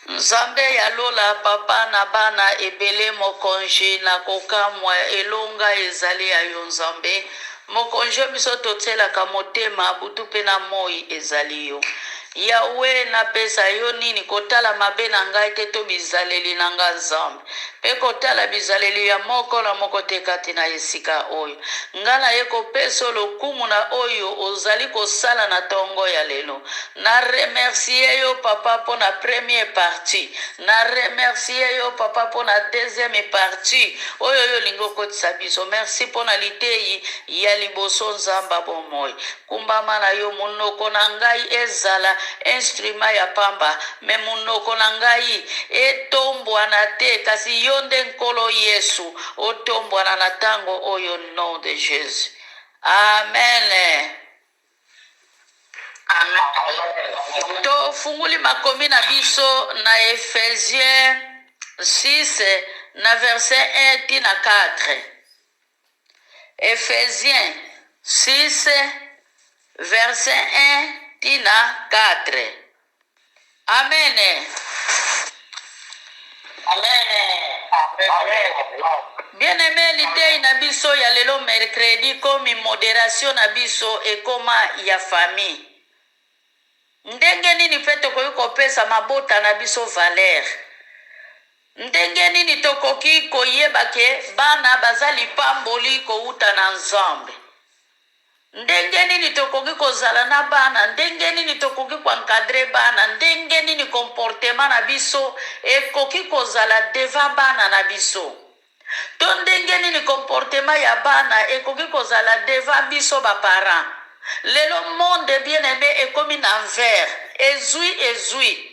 Nzambe ya lola papa na bana ebele mokonzi na kokamwa elonga ezali ya yo nzambe. Mokonzi biso totelaka motema butu pe na moi ezali yo. Yawe napesa yo nini kotala mabe na ngai te to bizaleli na nga nzambe. Pe kotala bizaleli ya moko na moko te kati na esika oyo. Nga na ye kopesa lokumu na oyo ozali kosala na tongo ya lelo. Na remercier yo papa po na premier partie. Na remercier yo papa po na deuxième partie. Oyo yo lingo kotisa biso. Merci po na litei ya liboso nzamba bomoi. Kumbama na yo munoko na ngai ezala instrument ya pamba. Me munoko na ngai etombwana te kasi yo nde nkolo Yesu. Otombwana na tango oyo nom de Jésus. Amen. Amen. To funguli makomi na biso na Ephésiens 6 na verset 1 tina 4. Ephésiens 6 verset 1 tina 4. Amen. Amen. Bien-aimé, l'idée na biso ya lelo mercredi comme modération na biso ekoma ya famille. Ndenge nini pe tokoki kopesa mabota na biso valeur. Ndenge nini tokoki koyeba ke bana bazali pamboli kouta na Nzambe. Ndenge nini tokoki kozala na bana, ndenge nini tokoki encadrer bana, ndenge nini comportement na biso ekoki kozala deva bana na biso. To ndenge nini comportement ya bana ekoki kozala deva biso ba parents. Lelo monde bien-aimé ekomi na envers, ezui.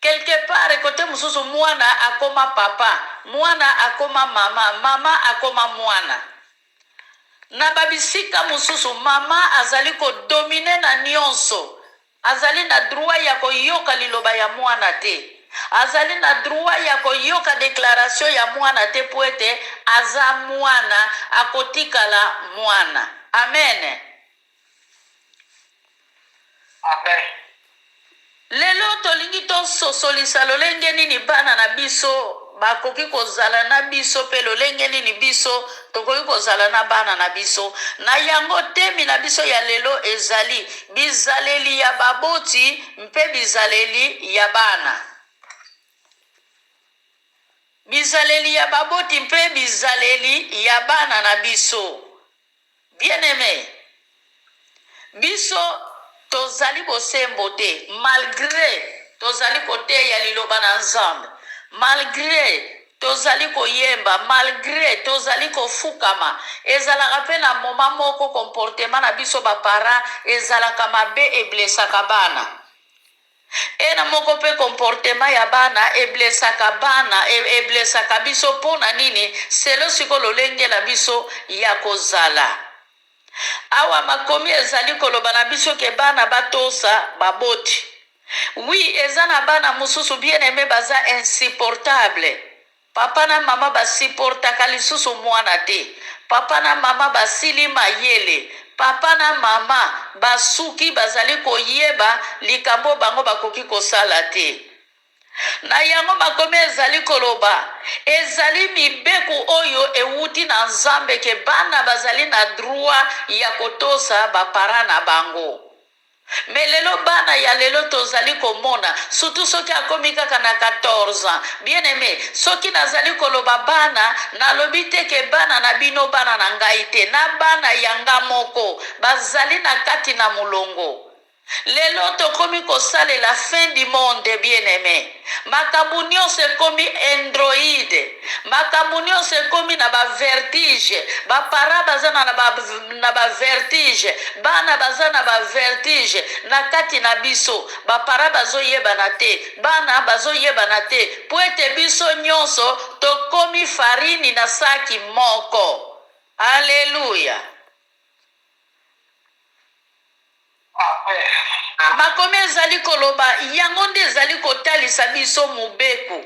Quelque part côté mususu mwana akoma papa, mwana akoma mama, mama akoma mwana. Na babisika mususu mama azali ko dominer na nyonso. Azali na droit ya koyoka liloba ya mwana te. Azali na droit ya koyoka déclaration ya mwana te po ete aza mwana akotikala mwana. Amen. Amen. Lelo tolingi to sosolisa lolenge nini bana na biso bakoki kozala na biso pe lolenge nini biso tokoki kozala na bana na biso. Na yango temi na biso ya lelo ezali bizaleli ya baboti mpe bizaleli ya bana. Bizaleli ya baboti mpe bizaleli ya bana na biso. Bien-aimé, biso tozali bosembo te, malgré tozali kote ya liloba na Nzambe, malgré tozali koyemba, malgré tozali kofukama, ezalaka pe na moma moko comportement na biso ba parents ezalaka mabe eblesaka bana. Na moko pe comportement ya bana eblesaka bana, eblesaka biso pona nini, selo siko lolenge la biso ya kozala. Awa makomi ezali koloba na biso ke bana batosa baboti. Oui, ezana bana mususu bien-aimé baza insupportable. Papa na mama basupportaka lisusu mwana te. Papa na mama basili mayele. Papa na mama basuki bazali koyeba likambo bango bakoki kosala te. Na yango makomi ezali koloba ezali mibeku oyo ewuti na Nzambe ke bana bazali na droit ya kotosa ba parents na bango. Melelo bana ya lelo tozali komona surtout soki akomi kaka na 14 ans. Bien-aimé, soki nazali koloba bana nalobi te ke bana na bino bana na ngai te, na bana yanga moko bazali na kati na mulongo. Lelo tokomi kosale la fin du monde, bien-aimé. Makambo nyonso ekomi android. Makambo nyonso ekomi na ba vertige. Ba para baza na ba vertige. Bana baza na ba vertige. Na kati na biso ba para bazo yebana te. Bana bazo yebana te. Po ete biso nyonso tokomi farini na saki moko. Alléluia. Makomi ezali koloba yango nde ezali kotalisa biso mubeko.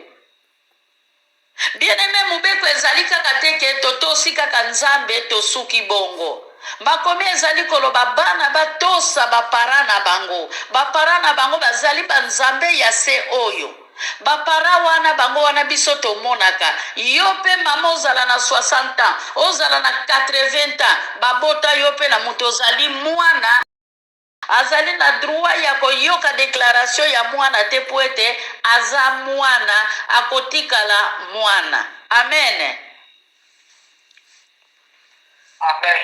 Bien-aimé, mubeko ezali kaka teke totosi kaka Nzambe tosuki bongo. Makomi ezali koloba bana batosa ba parents na bango. Ba parents na bango bazali ba Nzambe ya se oyo. bapara wana bango wana biso tomonaka yo pe mama ozala na 60 ans ozala na 80 ans babota yo pe na moto ozali mwana azali na droit ya koyoka déclaration ya mwana te po ete aza mwana akotikala mwana. Amen. Amen.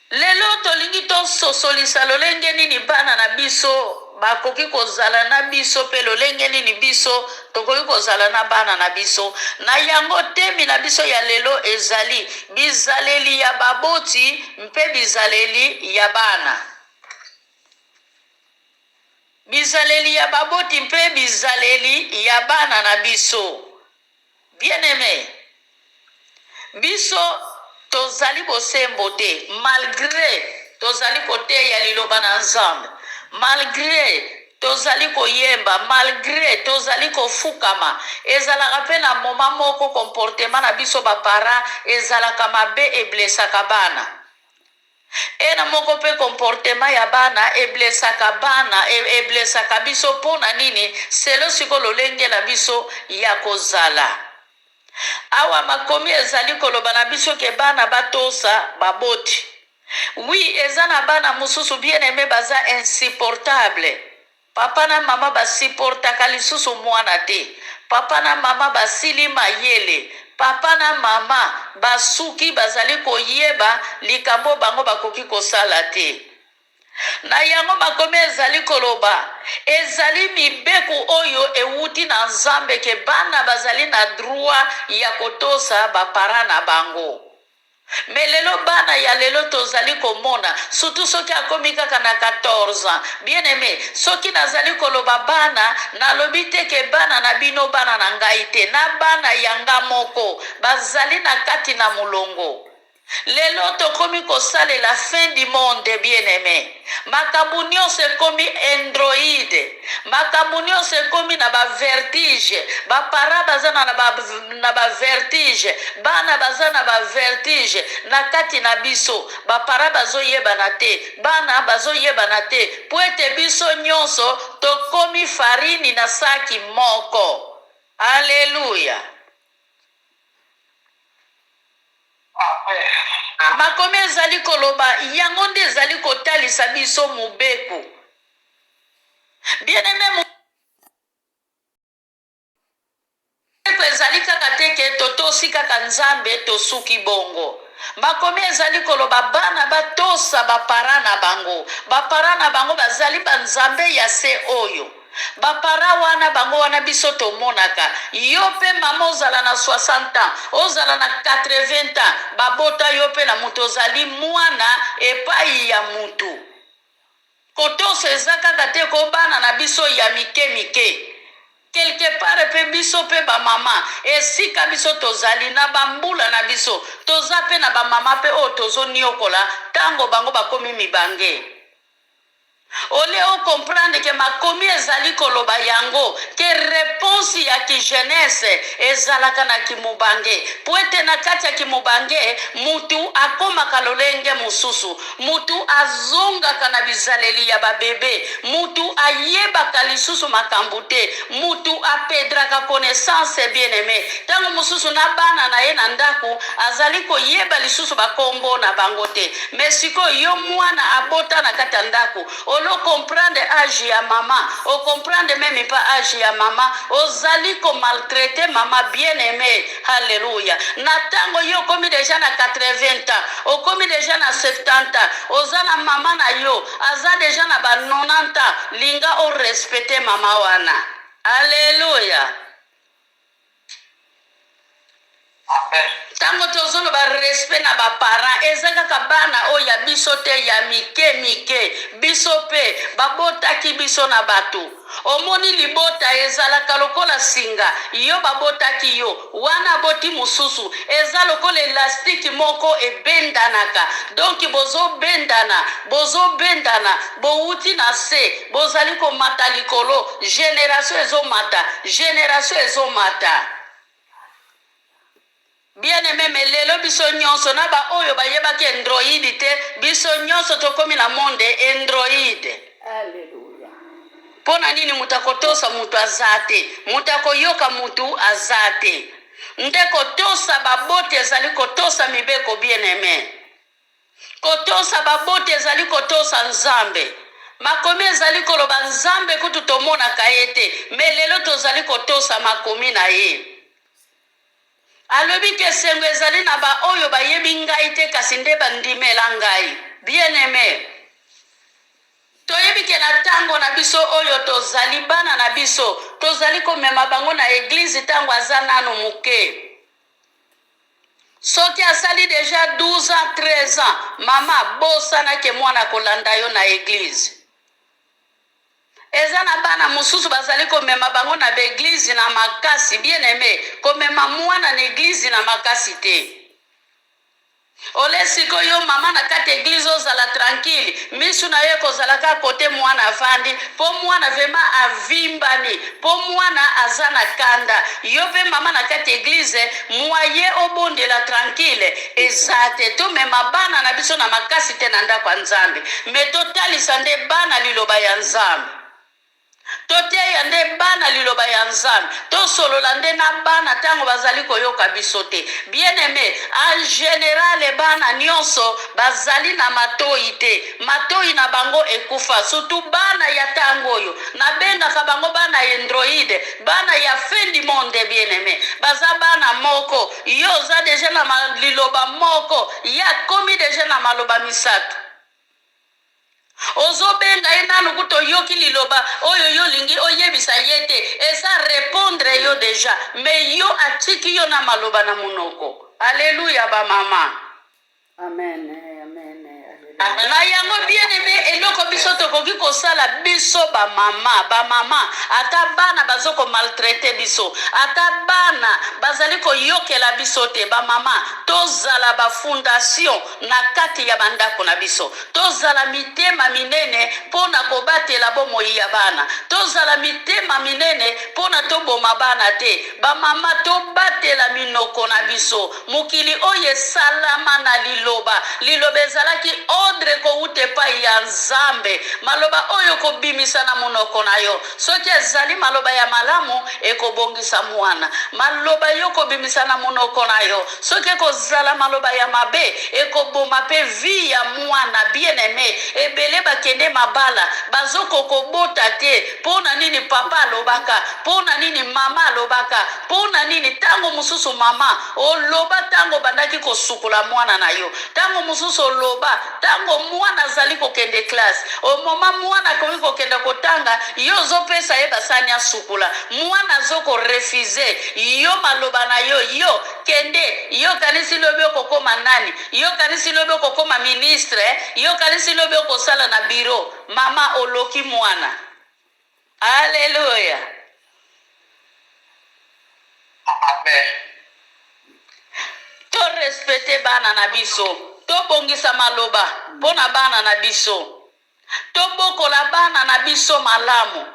Lelo tolingi tososolisa lolenge nini bana na biso bakoki kozala na biso pe lolenge nini biso tokoki kozala na bana na biso. Na yango temi na biso ya lelo ezali bizaleli ya baboti mpe bizaleli ya bana. Bizaleli ya baboti mpe bizaleli ya bana na biso. Bien aimé, biso tozali bosembo te malgré tozali koteya liloba na Nzambe, malgré tozali koyemba, malgré tozali kofukama, ezalaka pe na moma moko comportement na biso bapara ezalaka mabe eblesaka bana. Ena moko pe comportement ya bana eblesaka bana eblesaka biso pona nini selo siko lolenge la biso ya kozala. Awa makomi ezali koloba na biso ke bana batosa baboti. Oui, ezana bana mususu bien aimé baza insupportable. Papa na mama basupportaka lisusu mwana te. Papa na mama basili mayele. Papa na mama basuki bazali koyeba likambo bango bakoki kosala te. Na yango makomi ezali koloba ezali mibeku oyo ewuti na Nzambe ke bana bazali na droit ya kotosa bapara na bango. Melelo bana ya lelo tozali komona surtout soki akomi kaka na 14 ans. Bien aimé, soki nazali koloba bana nalobi te ke bana na bino bana na ngai te, na bana yanga moko bazali na kati na mulongo. Lelo tokomi kosale la fin du monde bien aimé. Makambo nyonso ekomi android. Makambo nyonso ekomi na ba vertige. Bapara baza na ba vertige. Bana baza na ba vertige. Na kati na biso. Bapara bazoyeba na te. Bana bazoyeba na te. Po ete biso nyonso tokomi farini na saki moko. Alléluia. Makomi ezali koloba yango nde ezali kotalisa biso mubeku. Bien aimé, mubeku ezali kaka teke totosi kaka Nzambe tosuki bongo. Makomi ezali koloba bana batosa bapara na bango. Bapara na bango bazali banzambe ya se oyo. Bapara wana bango wana biso tomonaka yo pe mama ozala na 60 ans ozala na 80 ans babota yo pe na mutu ozali mwana epai ya mutu kotoso eza kaka te kobana na biso ya mike mike quelque part pe biso pe bamama esika biso tozali na bambula na biso toza pe na bamama pe oyo tozoniokola tango bango bakomi mibange. Ole o comprendre que makomi ezali koloba yango ke réponse ya ki jeunesse ezalaka na kimubange po ete na kati ya kimubange mutu akomaka lolenge mususu mutu azongaka na bizaleli ya babebe mutu ayebaka lisusu makambo te mutu apedraka connaissance bien aimé tango mususu na bana na ye na ndako azali koyeba lisusu bakombo na bango te mais siko yo mwana abota na kati ya ndako olo comprendre âge ya mama o comprendre même pas âge ya mama ozali ko maltraiter mama bien aimé. Alléluia. Na tango yo komi déjà na 80 ans o komi déjà na 70 ans ozana mama na yo aza déjà na ba 90 ans linga o respecter mama wana. Alléluia. Tango tozolo ba respect na ba parents ezaka ka bana o ya biso te ya mike mike biso pe babotaki biso na bato omoni libota ezalaka lokola singa yo babotaki yo wana boti mususu eza lokola elastiki moko ebendanaka donc bozo bendana bouti na se bozali komata likolo génération ezomata. Bien aimé, lelo biso nyonso na ba oyo bayebaki android te biso nyonso tokomi na monde android. Alléluia. Pona nini mutakotosa mutu azate, mutakoyoka mutu azate. Nde kotosa babote ezali kotosa mibeko bien aimé. Kotosa babote ezali kotosa nzambe. Makomi ezali koloba nzambe kutu tomona kayete, melelo tozali kotosa makomi na ye. Alobi ke sengo ezali na ba oyo bayebi ngai te kasi nde bandimela ngai. Bien aimé. Toyebi ke na tango na biso oyo tozali bana na biso, tozali komema bango na eglise tango aza nanu muke. Soki asali deja 12 ans, 13 ans, mama bosana ke mwana kolanda yo na eglise. Eza na bana mususu bazali komema bango na beglise na makasi, bien aimé, komema mwana na eglise na makasi te. Ole siko yo mama na kati eglise ozala tranquille, misu na ye kozalaka kote mwana vandi, po mwana vema avimbani, po mwana azana kanda. Yo pe mama na kati eglise, mwaye obondela tranquille, ezate to mema bana na biso na makasi te na ndako ya Nzambe. Me totalisa nde bana liloba ya Nzambe. Toteya nde bana liloba ya Nzambe. Tosolola nde na bana tango bazali koyoka biso te. Bien aimé, en général bana nyonso bazali na matoi te. Matoi na bango ekufa. Surtout bana ya tango yo. Na bengaka bango bana android, bana ya fin du monde, bien aimé. Baza bana moko. Yo za deja na liloba moko. Ya komi deja na maloba misato. Ozo benga enanu kuto yoki liloba oyo yo lingi oyebisa yete esa répondre yo deja me yo atiki yo na maloba na munoko. Alléluia ba mama. Amen. Na yango bien aimé eloko biso tokoki kosala biso ba mama ata bana bazoko maltraiter biso, ata bana bazali koyokela biso te, ba mama tozala ba fondation na kati ya bandako na biso, tozala mitema minene pona kobatela bomoi ya bana, tozala mitema minene pona toboma bana te. Ba mama tobatela minoko na biso mokili oye salama na liloba ezalaki ordre ko ute pa ya Nzambe, maloba oyo ko bimisa na monoko na yo. Soki ezali maloba ya malamu ekobongisa mwana, maloba yo ko bimisa na monoko na yo. Soki kozala maloba ya mabe ekoboma pe vi ya mwana. Bien aimé, ebele bakende mabala bazoko kobota te. Pona nini papa lobaka, pona nini mama lobaka, pona nini tango mususu mama oloba tango bandaki kosukula mwana na yo, tango mususu loba tango mwana zali kokende classe, o mama mwana komi kokende kotanga yo zopesa ye basani asukula, mwana zoko refuser yo maloba na yo kende yo kanisi lobi okokoma nani, yo kanisi lobi okokoma ministre, yo kanisi lobi okosala na bureau, mama oloki mwana. Alléluia. Amen. To respecte bana na biso. To bongisa maloba pona bana na biso. To bokola bana na biso malamu.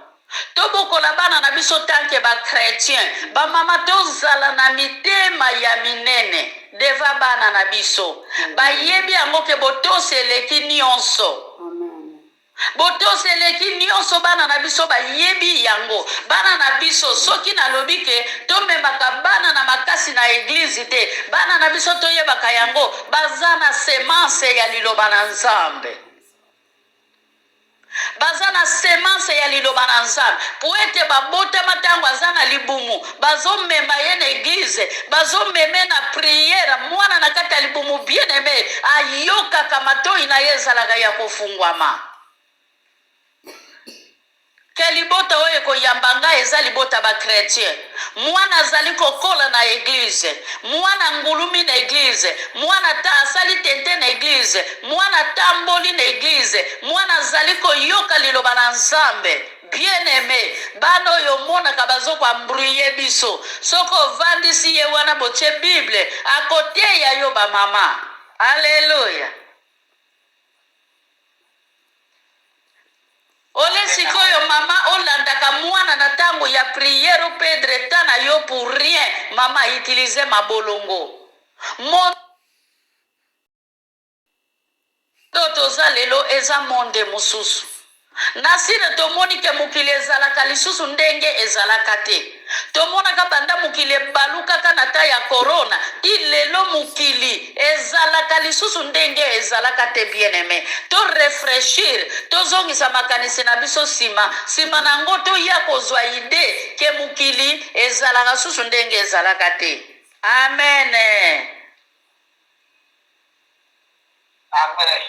To bokola bana na biso tanke ba chrétien. Ba mama tozala na mitema ya minene deva bana na biso. Ba yebi yango ke botoseleki nyonso. Botoseleki nyonso bana na biso ba yebi yango. Bana na biso soki na lobike to memaka bana na makasi na eglise te. Bana na biso to yebaka yango bazana semence ya liloba na Nzambe. Bazana semence ya liloba na Nzambe. Poete babota matango azana libumu. Bazo mema ye na eglise. Bazo meme na prière. Mwana na kata libumu bien aimé. Ayoka kamatoi na yezalaga ya kofungwama. Ke libota oye koyambanga eza libota ba chrétien. Mwana zali kokola na eglise, mwana ngulumi na eglise, mwana ta asali tente na eglise, mwana tamboli na eglise, mwana zali koyoka liloba na Nzambe. Bien aimé, bano oyo monaka bazoko ambrouiller biso. Soko vandisi ye wana boche Bible akote ya yo ba mama. Alléluia. Ole sikoyo mama olandaka mwana na tango ya prière perdre tana yo pour rien. Mama utilize mabolongo. Mondo toza lelo eza monde mususu. nasire tomoni ke mokili ezalaka lisusu ndenge ezalaka te. Tomonaka banda mokili ebalukaka na ta ya corona, ti lelo mokili ezalaka lisusu ndenge ezalaka te bien-aimé. To refreshir, tozongisa makanisi na biso sima nango toya kozwa ide ke mokili ezalaka lisusu ndenge ezalaka te. Amen. Amen.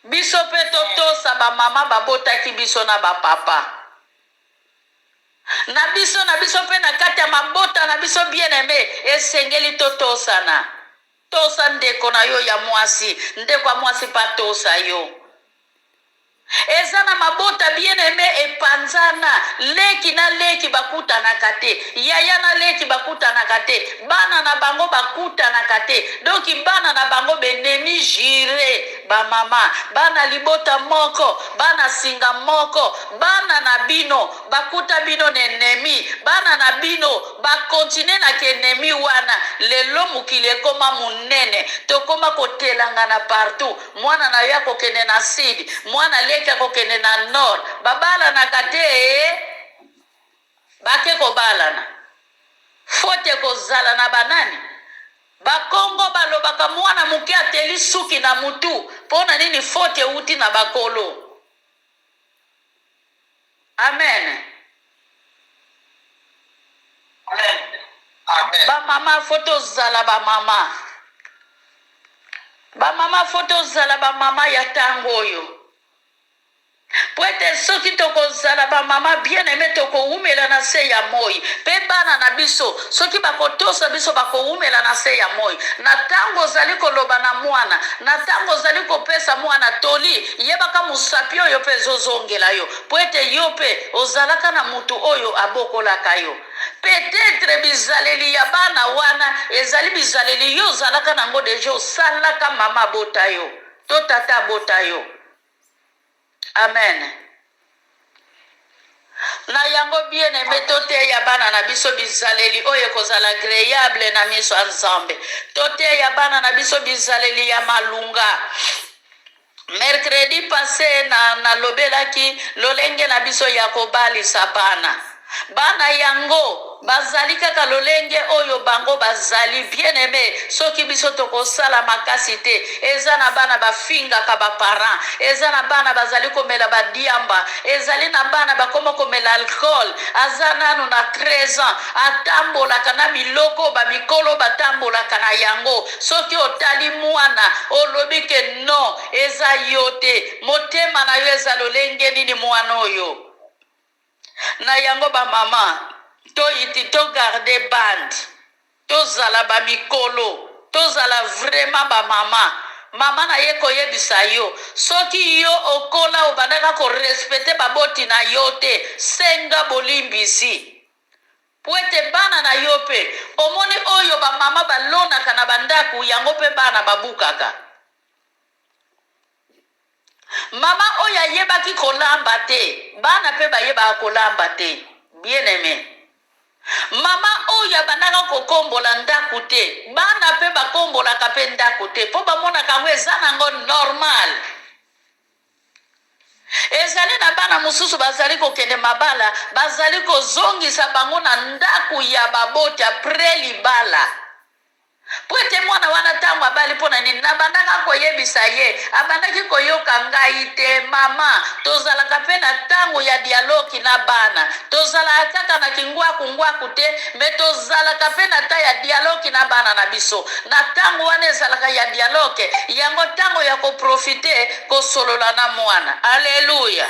Biso pe totosa ba mama babotaki biso na ba papa. Na biso pe na kati ya mabota na biso bien-aimé esengeli totosana. Tosa ndeko na yo ya mwasi, ndeko ya mwasi pa tosa yo. Eza na mabota bien-aimé epanzana, leki na leki bakutanaka te, yaya na leki bakutanaka te, bana na bango bakutanaka te. Donc bana na bango benemi jire ba mama, bana libota moko, bana singa moko, bana na bino bakuta bino nenemi, bana na bino bakontine na kenemi wana. Lelo mokili ekoma munene, tokoma kotelangana partout. Mwana na yo kokende na sud, mwana leki kokende na nord, babala na kate bake kobalana. Fote kozala na banani bakongo balobaka mwana muke ateli suki na mutu, pona nini fote uti na bakolo. Amen. Amen. Amen. Ba mama foto zala ba mama. Ba mama foto zala ba mama ya tango yo. Pwete soki toko zala ba mama bien-aimé toko umela na se ya moi. Pe bana na biso soki bakotosa biso bako umela na se ya moi. Na tango zali koloba na mwana, na tango zali kopesa mwana toli, yebaka musapi oyo pe zozongela yo. Pwete yo pe ozalaka na mutu oyo abokolaka yo. Peut-être bizaleli ya bana wana ezali bizaleli yo zalaka nango deja osalaka mama bota yo, to tata bota yo. Amen. Na yango bien-aimé tote ya bana na biso bizaleli oyo kozala agréable na miso ensemble. Tote ya bana na biso bizaleli ya malunga. Mercredi passé na lobelaki lolenge na biso ya kobalisa bana. Bana yango bazali kaka lolenge oyo bango bazali bien-aimé soki biso tokosala makasi te. Eza na bana bafingaka baparent, eza na bana bazali komela badiamba, ezali na bana bakoma komela alcool, aza nanu na 13 ans atambolaka na biloko bamikolo batambolaka na yango. Soki otali mwana olobi ke non eza yo te, motema na yo eza lolenge nini mwana oyo. Na yango ba mama to iti to garde band, to zala ba mikolo, to zala vraiment ba mama na ye koyebisa yo soki yo okola obandaka ko respecte baboti na yo te, senga bolimbisi. Pwete bana na yo pe omoni oyo ba mama balonaka na bandaku yango pe bana babukaka. Mama oya yebaki kolamba te, bana pe bayeba kolamba te. Bien-aimé. Mama oya banaka kokombola ndaku te, bana pe bakombola kape ndaku te. Po bamona kango eza nango normal. Ezali na bana mususu bazali kokende mabala, bazali kozongisa bango na ndaku ya baboti apres libala. Pwete mwana wana tango abali pona nini na bandaka koyebisa ye abandaki koyoka ngai te mama. Tozalaka pe na tango ya dialogue na bana, tozalaka kaka na kingwaku te, me tozalaka pe na ta ya dialogue na bana na biso. Na tango wana ezalaka ya dialogue yango tango ya koprofite kosolola na mwana. Alleluya.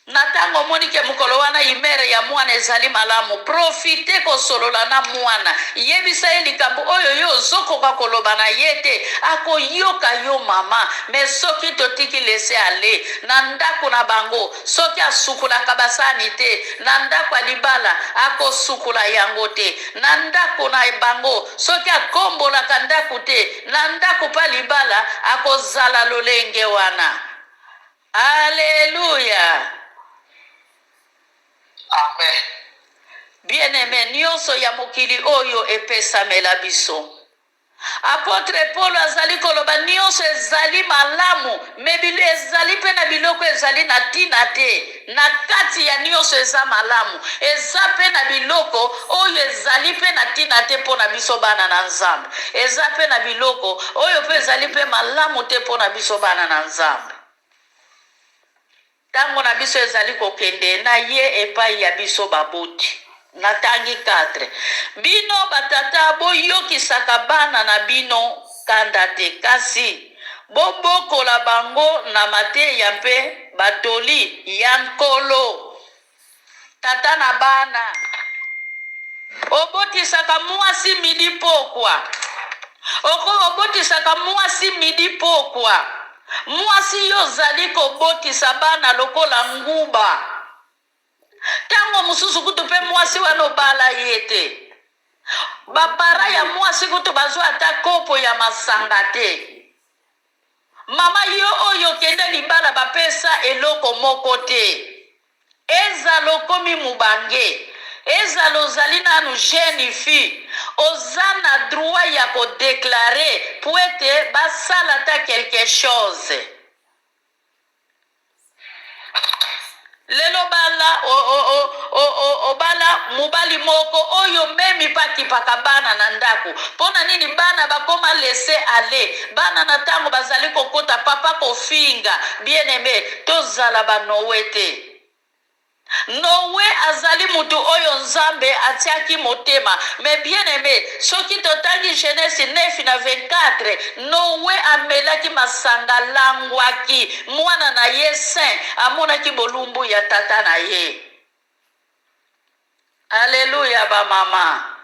Natango monike mukolo wana imere ya mwana ezali malamu, profite kosolola na mwana. Yebisa ye likambo oyo yo zokoka koloba na yete akoyoka yo mama. Me soki totiki lese ale na ndako na bango, soki asukulaka basani te na ndako alibala akosukula yango te. Na ndako na bango soki akombolaka ndako te na ndako pa libala akozala lolenge wana. Alleluya. Amen. Bien-aimé, nyonso ya mokili oyo epesamela biso. Apôtre Paul azali koloba nyonso ezali malamu me ezali mpe na biloko ezali na ntina te na kati ya nyonso eza malamu eza mpe na biloko oyo ezali mpe na ntina te mpo na biso bana na nzambe eza mpe na biloko oyo mpe ezali mpe malamu te mpo na biso bana na nzambe ntango na biso ezali kokende na ye epai ya biso baboti natangi 4 bino batata boyokisaka bana na bino kanda te kasi bobokola bango na mateya mpe batoli ya nkolo tata na bana obotisaka mwasi midi pokwa obotisaka mwasi midi pokwa mwasi yo ozali kobotisa bana lokola nguba ntango mosusu kutu mpe mwasi wana obala ye te bapara ya mwasi kutu bazwa ata kopo ya masanga te mama yo oyo okende libala bapesa eloko moko te ezala okomi mubange ezala ozali nanu jeune fille oza na droit ya kodeklare po ete basala ata quelque chose lelo bala obala mobali moko oyo memi pakipaka bana na ndako mpona nini bana bakoma lese ale bana na ntango bazali kokota papa kofinga bien aime tozala banowe te nowe azali mutu oyo nzambe atiaki motema me bien aime soki totangi Genèse 9 na 24 nowe amelaki masanga langwaki mwana na ye saint amonaki bolumbu ya tata na ye Alléluia bamama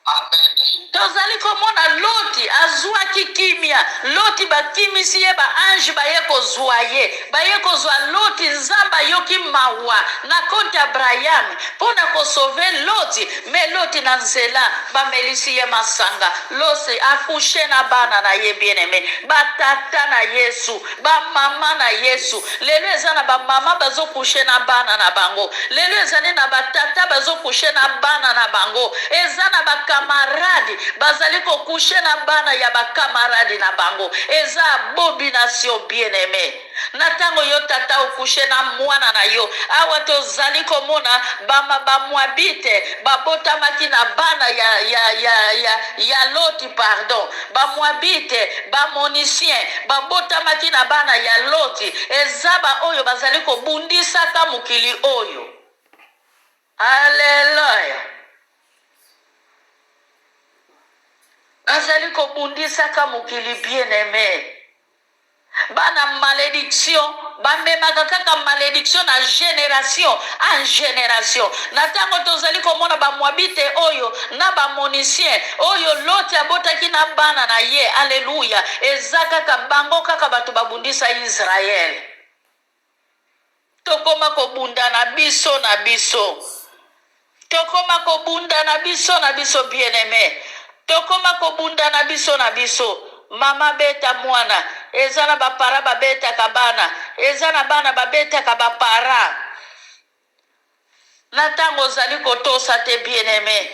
Amen. tozali komona loti azwaki kimia loti bakimisi ye baange baye kozwa ye baye kozwa loti nzambe ayoki mawa na konte abrahami mpo na kosove loti me loti na nzela bamelisi ye masanga lose akushe na bana na ye bien aime batata na yesu bamama na yesu lelo eza na bamama bazokushe na bana na bango lelo ezali na batata bazokushe na bana na bango eza na bakamaradi bazali kokushe na bana ya bakamaradi na bango eza abomination bien aime na ntango yo tata okushe na mwana na yo awa tozali komona bamwabite babotamaki na bana ya loti pardon bamwabite bamonisien babotamaki na bana ya loti eza baoyo bazali kobundisaka mokili oyo Alléluia bazali kobundisaka mokili bien aimé bana malédiction bamemaka kaka malédiction na génération en génération na ntango tozali komona bamwabite oyo na bamonisien oyo loti abotaki na bana na ye alleluya eza kaka bango kaka bato babundisa Israel tokoma kobunda na biso na biso tokoma kobunda na biso bien aimé tokoma kobunda na biso mama beta mwana eza na bapara babetaka bana eza na bana babetaka bapara na ntango ozali kotosa te bien aimé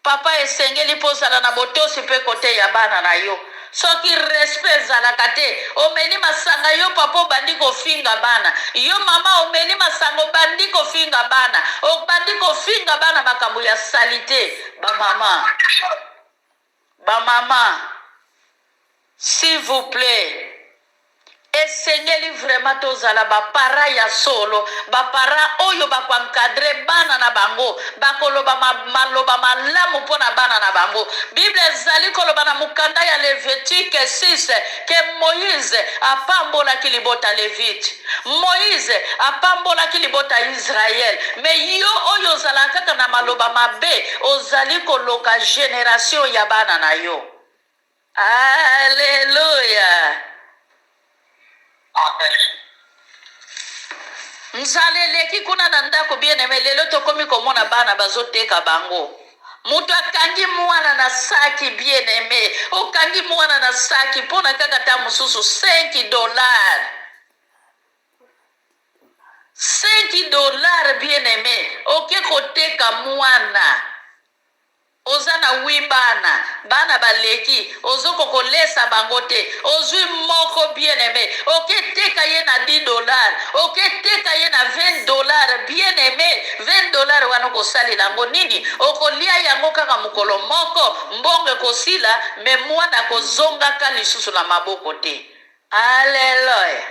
papa esengeli mpo ozala na botosi mpe kote ya bana na yo soki respect ezalaka te omeli masanga yo papa obandi kofinga bana yo mama omeli masanga obandi kofinga bana obandi kofinga bana makambo ya salite bamama s'il vous plaît esengeli vraiment tozala bapara ya solo bapara oyo bakoencadre bana na bango bakoloba maloba malamu mpo na bana na bango bible ezali koloba na mokanda ya Levitique 6 ke Moïse apambolaki libota Levite Moïse apambolaki libota Israel me yo oyo ozala kaka na maloba mabe ozali koloka génération ya bana na yo Alléluia Amen. nzaleleki kuna na ndako bien aimé lelo tokomi komona bana bazoteka bango mutu akangi mwana na saki bien aimé okangi mwana na saki mpona kaka ta mosusu $5 $5 bien aimé oke koteka mwana ozana wi bana baleki ozoko kolesa bango te ozwi moko bien aimé oketeka ye na $10 oketeka ye na $20 bien aimé $20 wana kosalela yango nini okolia yango kaka mokolo moko mbongo ekosila me mwana kozongaka lisusu na maboko te. Alleluya.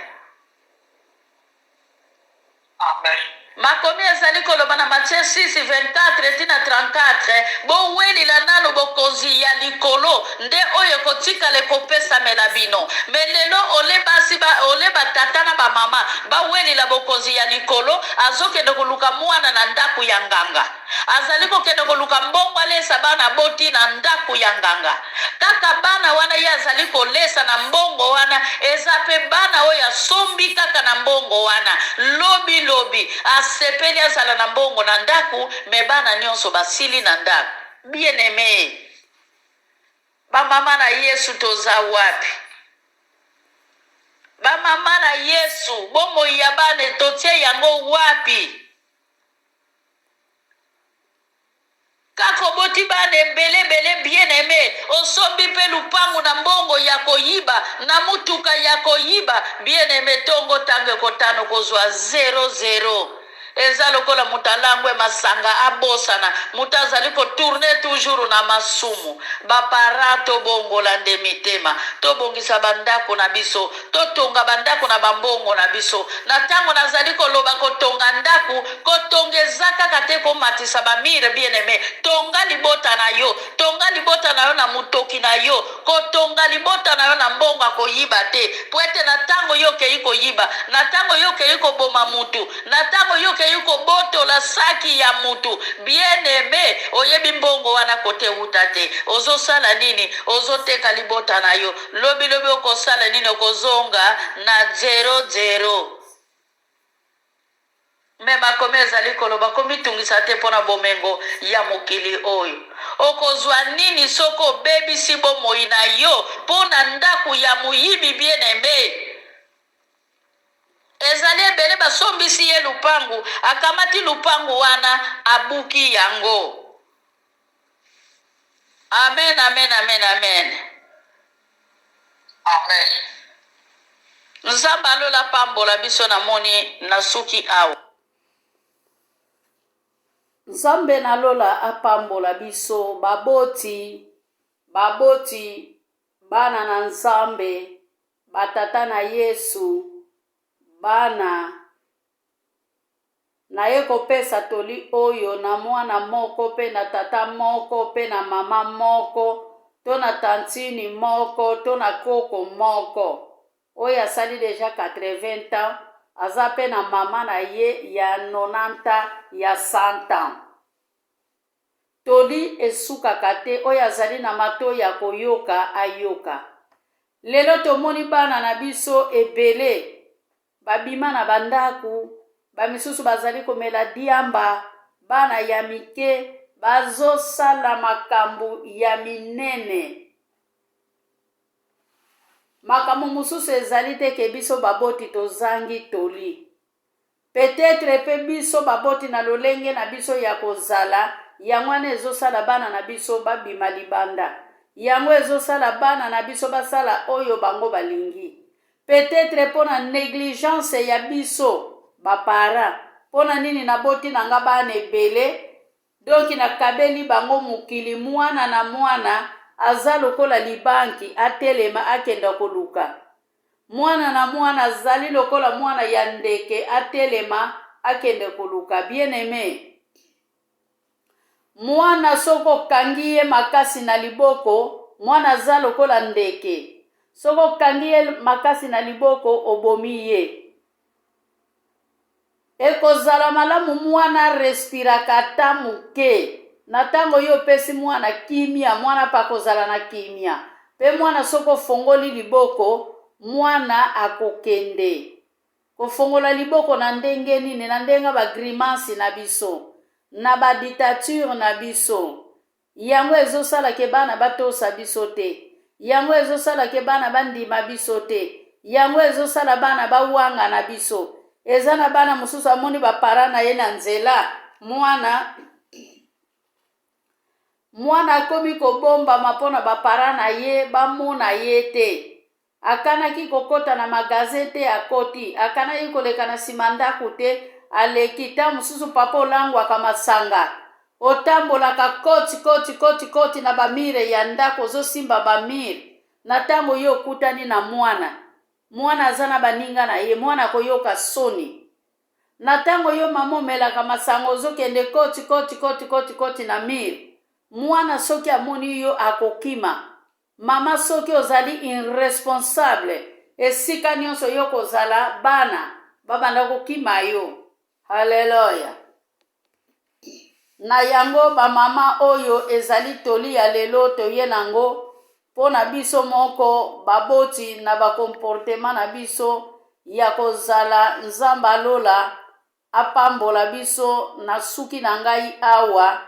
Amen. Makomi ezali koloba na Matthieu 6:24 tina 34 bowelila nano bokonzi ya likolo nde oyo kotikala ekopesamela bino me lelo oleba tata na bamama bawelila bokonzi ya likolo azokende koluka mwana na ndaku ya nganga azali kokende koluka mbongo alesa bana boti na ndaku ya nganga kaka bana wana ye azali kolesa na mbongo wana eza pe bana oyo asombi kaka na mbongo wana lobi asepeli azala na mbongo na ndaku me bana nyonso basili na ndaku. Bien aimé, bamama na Yesu toza wapi? Bamama na Yesu bomo ya bana totie yango wapi? Kako boti bane bele bien aimé osombi pe lupangu na mbongo ya koyiba na mutuka ya koyiba bien aimé tongo tange kotano kozwa 00 eza lokola mutalangwe masanga abosana mutazali ko tourner toujours na masumu baparato bongola nde mitema tobongisa bandako na biso totonga bandako na bambongo na biso na tango nazali koloba kotonga ndaku kotongezaka kate komatisa bamire bien aimé tonga libota na yo na mutoki na yo kotonga libota na yo na mbongo akoyiba te poete na tango yo kei koyiba na tango yo kei koboma mutu na tango yo yuko boto la saki ya mutu bien aimé oyebi mbongo wana kote utate ozo sala nini ozo teka libota na yo lobi okosala nini okozonga na 00 me makomi ezali koloba komitungisa te mpona bomengo ya mokili oyo okozwa nini soko bebisi bomoi na yo mpona ndaku ya moyibi bien aimé ezali ebele basombisi ye lupangu akamati lupangu wana abuki yango. Amen. Nzambe alola pambola biso na moni na suki awa. Nzambe nalola apambola biso baboti bana na Nzambe batata na Yesu bana na ye kopesa toli oyo na mwana moko pe na tata moko pe na mama moko to na tantini moko to na koko moko oyo asali deja 80 ans aza pe na mama na ye ya 90 ya 100 ans toli esukaka te oyo azali na mato ya koyoka ayoka. Lelo tomoni bana na biso ebele babima na bandaku bamisusu bazali komela diamba bana ya mike bazosala makambo ya minene makambo mususu ezali te ke biso baboti tozangi toli peut-être pe biso baboti na lolenge na biso ya kozala yango wana ezosala bana na biso babima libanda yango ezosala bana na biso basala oyo bango balingi peut-être pona négligence ya biso bapara pona nini naboti nanga bana ebele donc nakabeli bango mokili mwana na mwana aza lokola libanki atelema akenda koluka mwana na mwana azali lokola mwana ya ndeke atelema akende koluka. Bien aimé, mwana soko kangi ye makasi na liboko mwana aza lokola ndeke soko kangi ye makasi na liboko obomi ye ekozala malamu mwana respiraka ata muke na tango yo pesi mwana kimia mwana pa kozala na kimia pe mwana soko fongoli liboko mwana akokende kofongola liboko na ndenge nini na ndenga ba grimace na biso na ba dictature na biso yango ezosala ke bana batosa biso te yango ezosala ke bana bandima biso te yango ezosala bana bawanga na biso eza na bana mususu amoni bapara na ye na nzela mwana akomi kobombama mpona bapara na ye bamona ye te. Akanaki kokota na magasin te akoti, akanaki koleka na nsima ndako te aleki. Ta mosusu papa olangwaka masanga, otambolaka koti na bamire ya ndako, ozosimba bamire. Na ntango yo okutani na mwana aza na baninga na ye, mwana koyoka soni. Na ntango yo mama omelaka masanga ozokende koti na mire, mwana soki amoni yo akokima. Mama soki ozali irresponsable, esika nyonso yo kozala bana babanda kokima yo. Haleluya. Na yango bamama oyo ezali toli ya lelo toye nango pona biso moko baboti na bakomportema na biso ya kozala Nzambe alola apambola biso. Na suki na ngai awa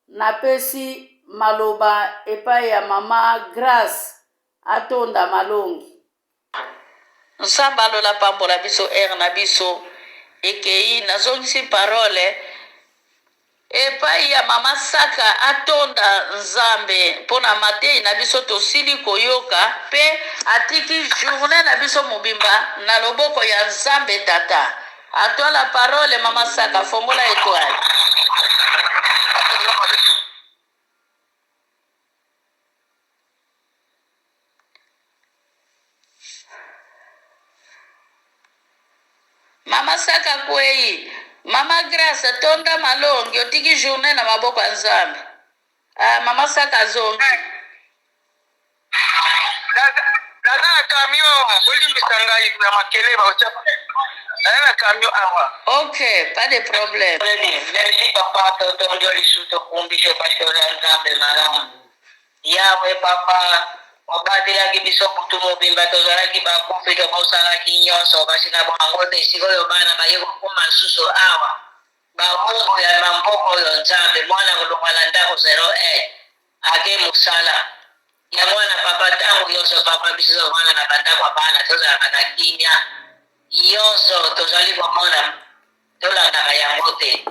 napesi maloba epai ya mama Grace atonda malongi. Nzambe alola pambola biso na biso ekei nazongisi parole epai ya mama Saka atonda Nzambe mpona matei na biso tosili koyoka pe atiki journée na biso mobimba na loboko ya Nzambe tata. Atwala parole mama Saka, fongola étoile. Mama Saka kwei, mama Grace tonda malongi otiki journée na maboko ya Nzambe. Mama Saka zongi. Nana camion, boli misanga na makeleba ochapa. Nana camion awa. Ok, pas de problème. Merci papa, tonton Dieu lisuto kumbisho pastor Nzambe malama. Yawe papa, obadelaki biso kutu mobimba tozalaki bakufi tobosalaki nyonso kasi na bango te sikoyo bana baye kokoma lisusu awa bamombo ya mamboko oyo Nzambe mwana kolongwa na ndako 01 ake mosala ya mwana papa ntango nyonso papa biso mwana na bandako bana tozalaka na kimia nyonso tozali komona tolandaka yango te.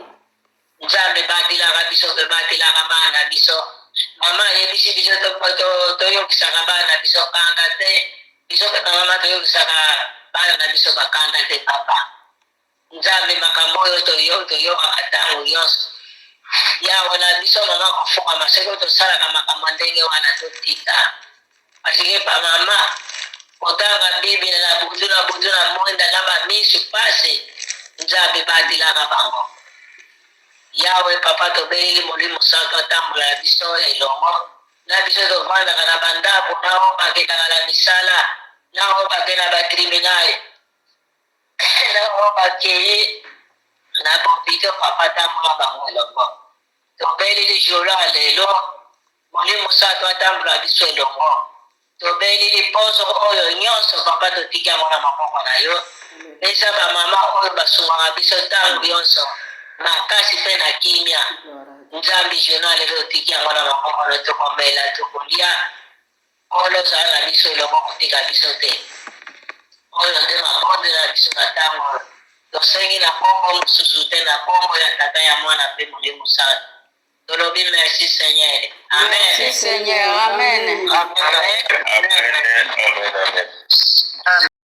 Nzambe batilaka biso mpe batilaka bana biso. Mama yebisi biso toyokisaka bana biso kanda te. Biso mpe mama toyokisaka bana na biso bakanda te papa. Nzambe makambo oyo toyokaka ntango nyonso. Yawe na biso mama kofukama seko tosalaka makambo ndenge wana totika. Pasike pa mama kotanga Biblia na butu na mwenda na bamisu pase Nzambe batilaka bango. Yawe papa tobeli molimo santo atambola na biso elongo na biso tovandaka na bandako nao bakendaka na misala nao bakenda bakriminale nao bakei na bopito papa tambola bango elongo. Tobeli lijolo ya lelo molimo santo atambola biso elongo. Tobeli liposo oyo nyonso papa totiki yango na maboko na yo. Pesa bamama oyo basungaka biso ntango nyonso makasi pe na kimia. Nzambe journal lelo tiki yango na maboko na tokomela tokolia oyo ozala na biso elongo kotika biso te. Oyo nde mabonde na biso na ntango tosengi na kombo mosusu te na kombo ya tata ya mwana mpe molimo santo. Tolobi merci Seigneur. Amen. Merci Seigneur. Amen. Amen. Amen. Amen.